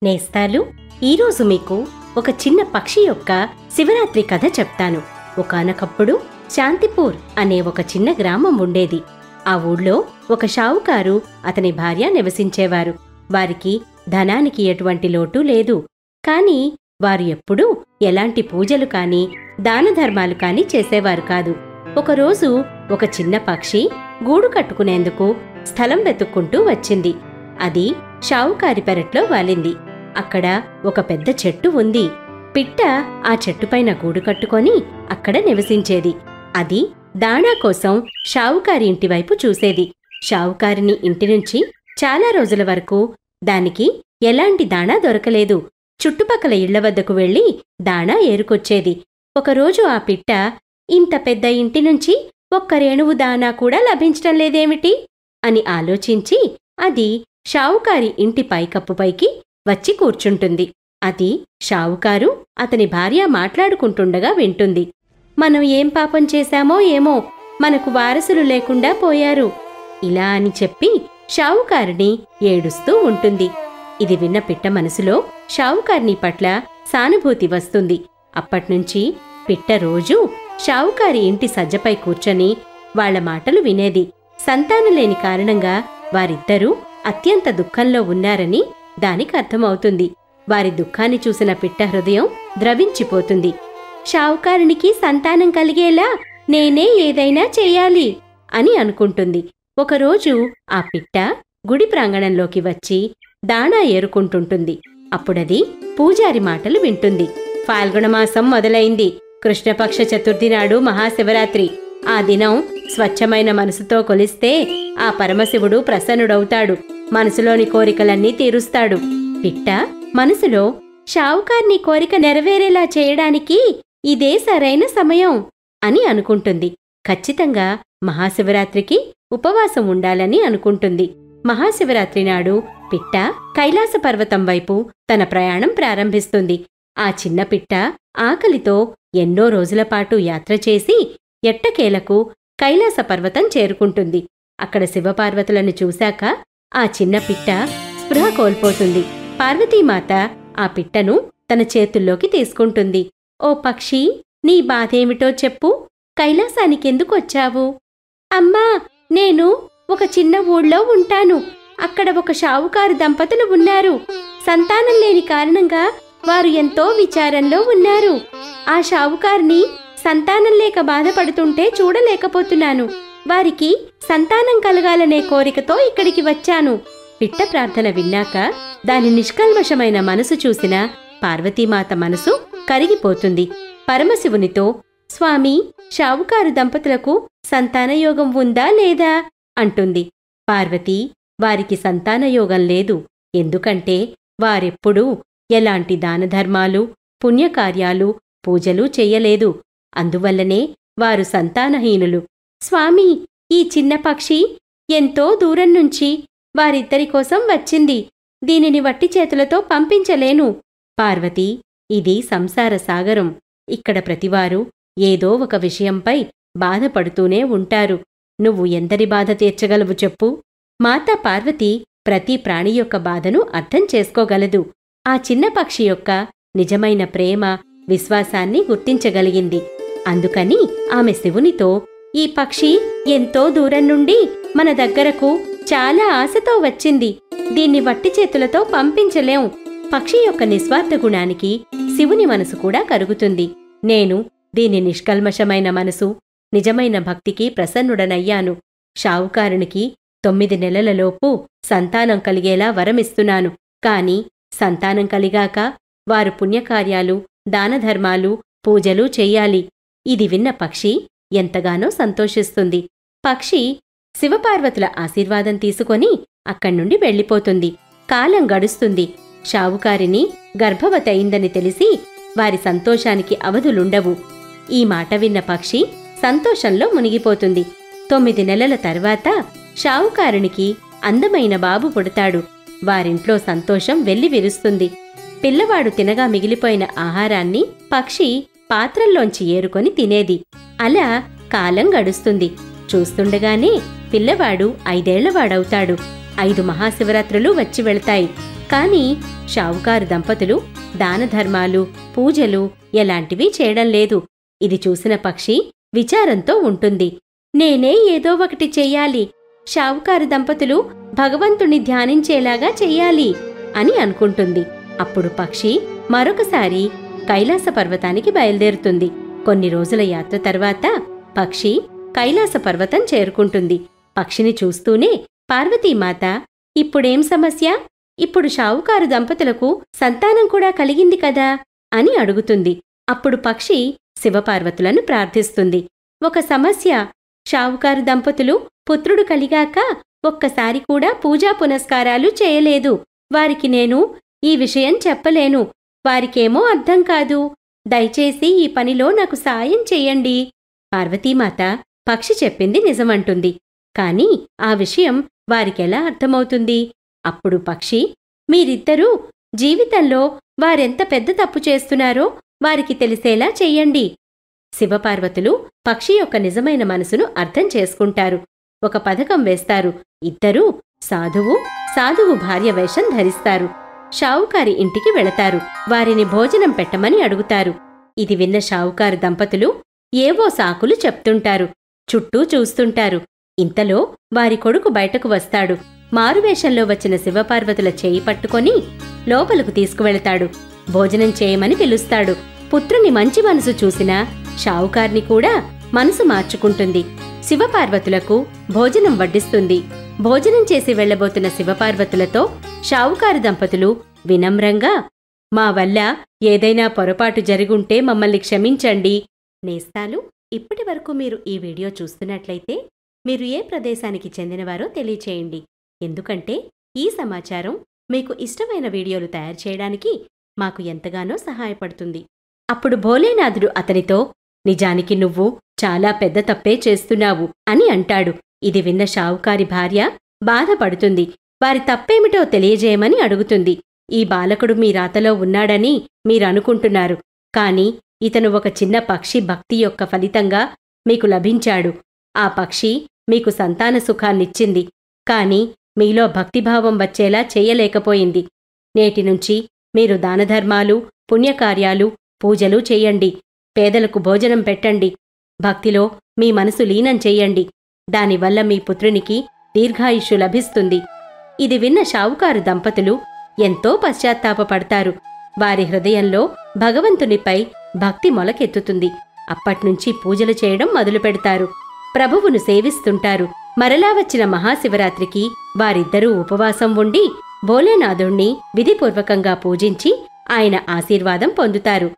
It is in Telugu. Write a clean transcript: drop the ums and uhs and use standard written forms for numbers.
నేస్తాలు, ఈరోజు మీకు ఒక చిన్న పక్షి యొక్క శివరాత్రి కథ చెప్తాను. ఒకానొకప్పుడు శాంతిపూర్ అనే ఒక చిన్న గ్రామం ఉండేది. ఆ ఊళ్ళో ఒక షావుకారు అతని భార్య నివసించేవారు. వారికి ధనానికి ఎటువంటి లోటు లేదు. కాని వారు ఎప్పుడూ ఎలాంటి పూజలు కాని దానధర్మాలు కాని చేసేవారు కాదు. ఒకరోజు ఒక చిన్న పక్షి గూడు కట్టుకునేందుకు స్థలం వెతుక్కుంటూ వచ్చింది. అది షావుకారి పెరట్లో వాలింది. అక్కడ ఒక పెద్ద చెట్టు ఉంది. పిట్ట ఆ చెట్టుపైన గూడు కట్టుకొని అక్కడ నివసించేది. అది దాణా కోసం షావుకారి ఇంటివైపు చూసేది. షావుకారిని ఇంటి నుంచి చాలా రోజుల వరకు దానికి ఎలాంటి దాణా దొరకలేదు. చుట్టుపక్కల ఇళ్ల వద్దకు వెళ్లి దాణా ఏరుకొచ్చేది. ఒకరోజు ఆ పిట్ట, ఇంత పెద్ద ఇంటి నుంచి ఒక్క రేణువు దాణా కూడా లభించటం లేదేమిటి అని ఆలోచించి అది షావుకారి ఇంటి పైకప్పుపైకి వచ్చి కూర్చుంటుంది. అది షావుకారు అతని భార్య మాట్లాడుకుంటుండగా వింటుంది. మనం ఏం పాపం చేశామో ఏమో, మనకు వారసులు లేకుండా పోయారు ఇలా అని చెప్పి షావుకారిని ఏడుస్తూ ఉంటుంది. ఇది విన్న పిట్ట మనసులో షావుకారిని పట్ల సానుభూతి వస్తుంది. అప్పట్నుంచి పిట్ట రోజూ షావుకారి ఇంటి సజ్జపై కూర్చొని వాళ్ల మాటలు వినేది. సంతానలేని కారణంగా వారిద్దరూ అత్యంత దుఃఖంలో ఉన్నారని దానికి అర్థమవుతుంది. వారి దుఃఖాన్ని చూసిన పిట్ట హృదయం ద్రవించిపోతుంది. షావుకారునికి సంతానం కలిగేలా నేనే ఏదైనా చెయ్యాలి అని అనుకుంటుంది. ఒకరోజు ఆ పిట్ట గుడి ప్రాంగణంలోకి వచ్చి దాణా ఏరుకుంటుంటుంది. అప్పుడది పూజారి మాటలు వింటుంది. ఫాల్గుణమాసం మొదలైంది. కృష్ణపక్ష చతుర్థి నాడు మహాశివరాత్రి. ఆ దినం స్వచ్ఛమైన మనసుతో కొలిస్తే ఆ పరమశివుడు ప్రసన్నుడవుతాడు. మనసులోని కోరికలన్నీ తీరుస్తాడు. పిట్ట మనసులో, షావుకార్ని కోరిక నెరవేరేలా చేయడానికి ఇదే సరైన సమయం అని అనుకుంటుంది. ఖచ్చితంగా మహాశివరాత్రికి ఉపవాసం ఉండాలని అనుకుంటుంది. మహాశివరాత్రి నాడు పిట్ట కైలాస పర్వతం వైపు తన ప్రయాణం ప్రారంభిస్తుంది. ఆ చిన్న పిట్ట ఆకలితో ఎన్నో రోజులపాటు యాత్ర చేసి ఎట్టకేలకు కైలాస పర్వతం చేరుకుంటుంది. అక్కడ శివపార్వతులను చూశాక ఆ చిన్న పిట్ట స్పృహ కోల్పోతుంది. పార్వతీమాత ఆ పిట్టను తన చేతుల్లోకి తీసుకుంటుంది. ఓ పక్షి, నీ బాధేమిటో చెప్పు. కైలాసానికెందుకొచ్చావు? అమ్మా, నేను ఒక చిన్న ఊళ్ళో ఉంటాను. అక్కడ ఒక షావుకారు దంపతులు ఉన్నారు. సంతానం లేని కారణంగా వారు ఎంతో విచారంలో ఉన్నారు. ఆ షావుకారిని సంతానం లేక బాధపడుతుంటే చూడలేకపోతున్నాను. వారికి సంతానం కలగాలనే కోరికతో ఇక్కడికి వచ్చాను. పిట్ట ప్రార్థన విన్నాక దాని నిష్కల్మషమైన మనసు చూసిన పార్వతీమాత మనసు కరిగిపోతుంది. పరమశివునితో, స్వామి, షావుకారు దంపతులకు సంతానయోగం ఉందా లేదా అంటుంది. పార్వతి, వారికి సంతానయోగం లేదు. ఎందుకంటే వారెప్పుడూ ఎలాంటి దానధర్మాలు, పుణ్యకార్యాలు, పూజలు చెయ్యలేదు. అందువల్లనే వారు సంతానహీనులు. స్వామి, ఈ చిన్న పక్షి ఎంతో దూరం నుంచి వారిద్దరి కోసం వచ్చింది. దీనిని వట్టి చేతులతో పంపించలేను. పార్వతి, ఇది సంసార సాగరం. ఇక్కడ ప్రతివారు ఏదో ఒక విషయంపై బాధపడుతూనే ఉంటారు. నువ్వు ఎందరి బాధ తీర్చగలవు చెప్పు? మాతా పార్వతి ప్రతి ప్రాణి యొక్క బాధను అర్థం చేసుకోగలదు. ఆ చిన్న పక్షి యొక్క నిజమైన ప్రేమ, విశ్వాసాన్ని గుర్తించగలిగింది. అందుకని ఆమె శివునితో, ఈ పక్షి ఎంతో దూరం నుండి మన దగ్గరకు చాలా ఆశతో వచ్చింది. దీన్ని వట్టి చేతులతో పంపించలేం. పక్షి యొక్క నిస్వార్థ గుణానికి శివుని మనసు కూడా కరుగుతుంది. నేను దీని నిష్కల్మషమైన మనసు, నిజమైన భక్తికి ప్రసన్నుడనయ్యాను. షావుకారునికి 9 నెలలలోపు సంతానం కలిగేలా వరమిస్తున్నాను. కాని సంతానం కలిగాక వారు పుణ్యకార్యాలు, దానధర్మాలు, పూజలు చెయ్యాలి. ఇది విన్న పక్షి ఎంతగానో సంతోషిస్తుంది. పక్షి శివపార్వతుల ఆశీర్వాదం తీసుకొని అక్కడ్నుండి వెళ్ళిపోతుంది. కాలం గడుస్తుంది. షావుకారిని గర్భవతి అయిందని తెలిసి వారి సంతోషానికి అవధులుండవు. ఈ మాట విన్న పక్షి సంతోషంలో మునిగిపోతుంది. 9 నెలల తర్వాత షావుకారునికి అందమైన బాబు పుడతాడు. వారింట్లో సంతోషం వెల్లివిరుస్తుంది. పిల్లవాడు తినగా మిగిలిపోయిన ఆహారాన్ని పక్షి పాత్రల్లోంచి ఏరుకొని తినేది. అలా కాలం గడుస్తుంది. చూస్తుండగానే పిల్లవాడు 5 ఏళ్లవాడవుతాడు. 5 మహాశివరాత్రులు వచ్చి వెళతాయి. కాని షావుకారు దంపతులు దానధర్మాలు పూజలు ఎలాంటివి చేయడం లేదు. ఇది చూసిన పక్షి విచారంతో ఉంటుంది. నేనే ఏదో ఒకటి చెయ్యాలి, షావుకారు దంపతులు భగవంతుణ్ణి ధ్యానించేలాగా చెయ్యాలి అని అనుకుంటుంది. అప్పుడు పక్షి మరొకసారి కైలాస పర్వతానికి బయలుదేరుతుంది. కొన్ని రోజుల యాత్ర తర్వాత పక్షి కైలాస పర్వతం చేరుకుంటుంది. పక్షిని చూస్తూనే పార్వతీమాత, ఇప్పుడేం సమస్య? ఇప్పుడు షావుకారు దంపతులకు సంతానం కూడా కలిగింది కదా అని అడుగుతుంది. అప్పుడు పక్షి శివపార్వతులను ప్రార్థిస్తుంది. ఒక సమస్య, షావుకారు దంపతులు పుత్రుడు కలిగాక ఒక్కసారి కూడా పూజా పునస్కారాలు చేయలేదు. వారికి నేను ఈ విషయం చెప్పలేను. వారికేమో అర్థం కాదు. దయచేసి ఈ పనిలో నాకు సాయం చెయ్యండి. పార్వతీమాత పక్షి చెప్పింది నిజమంటుంది. కాని ఆ విషయం వారికెలా అర్థమవుతుంది? అప్పుడు పక్షి, మీరిద్దరూ జీవితంలో వారెంత పెద్ద తప్పు చేస్తున్నారో వారికి తెలిసేలా చెయ్యండి. శివపార్వతులు పక్షి యొక్క నిజమైన మనసును అర్థం చేసుకుంటారు. ఒక పథకం వేస్తారు. ఇద్దరూ సాధువు భార్య వేషం ధరిస్తారు. షావుకారి ఇంటికి వెళతారు. వారిని భోజనం పెట్టమని అడుగుతారు. ఇది విన్న షావుకారు దంపతులు ఏవో సాకులు చెప్తుంటారు. చుట్టూ చూస్తుంటారు. ఇంతలో వారి కొడుకు బయటకు వస్తాడు. మారువేషంలో వచ్చిన శివపార్వతుల చేయి పట్టుకొని లోపలకు తీసుకువెళతాడు. భోజనం చేయమని పిలుస్తాడు. పుత్రుని మంచి మనసు చూసిన షావుకార్ని కూడా మనసు మార్చుకుంటుంది. శివపార్వతులకు భోజనం వడ్డిస్తుంది. భోజనం చేసి వెళ్లబోతున్న శివపార్వతులతో షావుకారు దంపతులు వినమ్రంగా, మా వల్ల ఏదైనా పొరపాటు జరుగుంటే మమ్మల్ని క్షమించండి. నేస్తాలు, ఇప్పటి వరకు మీరు ఈ వీడియో చూస్తున్నట్లయితే మీరు ఏ ప్రదేశానికి చెందినవారో తెలియచేయండి. ఎందుకంటే ఈ సమాచారం మీకు ఇష్టమైన వీడియోలు తయారు చేయడానికి మాకు ఎంతగానో సహాయపడుతుంది. అప్పుడు భోలేనాథుడు అతనితో, నిజానికి నువ్వు చాలా పెద్ద తప్పే చేస్తున్నావు అని అంటాడు. ఇది విన్న షావుకారి భార్య బాధపడుతుంది. వారి తప్పేమిటో తెలియజేయమని అడుగుతుంది. ఈ బాలకుడు మీ రాతలో ఉన్నాడని మీరనుకుంటున్నారు. కాని ఇతను ఒక చిన్న పక్షి భక్తి యొక్క ఫలితంగా మీకు లభించాడు. ఆ పక్షి మీకు సంతాన సుఖాన్నిచ్చింది. కాని మీలో భక్తిభావం వచ్చేలా చెయ్యలేకపోయింది. నేటినుంచి మీరు దానధర్మాలు, పుణ్యకార్యాలు, పూజలు చెయ్యండి. పేదలకు భోజనం పెట్టండి. భక్తిలో మీ మనసు లీనం చెయ్యండి. దానివల్ల మీ పుత్రునికి దీర్ఘాయుష్షు లభిస్తుంది. ఇది విన్న షావుకారు దంపతులు ఎంతో పశ్చాత్తాపపడతారు. వారి హృదయంలో భగవంతునిపై భక్తి మొలకెత్తుతుంది. అప్పట్నుంచి పూజలు చేయడం మొదలుపెడతారు. ప్రభువును సేవిస్తుంటారు. మరలా వచ్చిన మహాశివరాత్రికి వారిద్దరూ ఉపవాసం ఉండి భోలేనాథుణ్ణి విధిపూర్వకంగా పూజించి ఆయన ఆశీర్వాదం పొందుతారు.